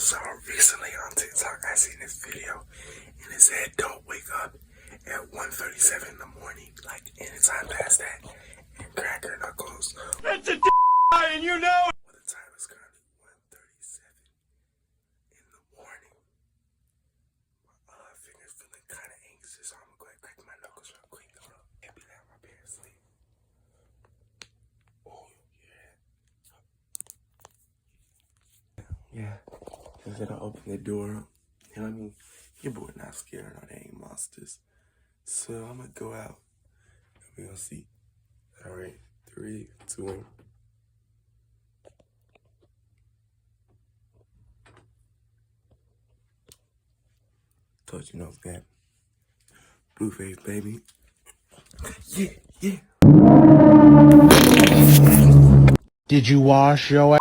So recently on TikTok, I seen this video, and it said, "Don't wake up at 1:37 in the morning, like anytime past that, and crack your knuckles." That's a and you know it. Well, the time is currently 1:37 in the morning. My fingers feeling kind of anxious, so I'm gonna go ahead and crack my knuckles real quick. Hold up. Can't be letting my parents sleep. Oh, yeah. Cause then I open the door. You know what I mean? Your boy not scared. No, they ain't monsters. So I'm gonna go out. And we gonna see. All right, 3, 2, 1. Told you no that. Blueface, baby. Yeah, yeah. Did you wash your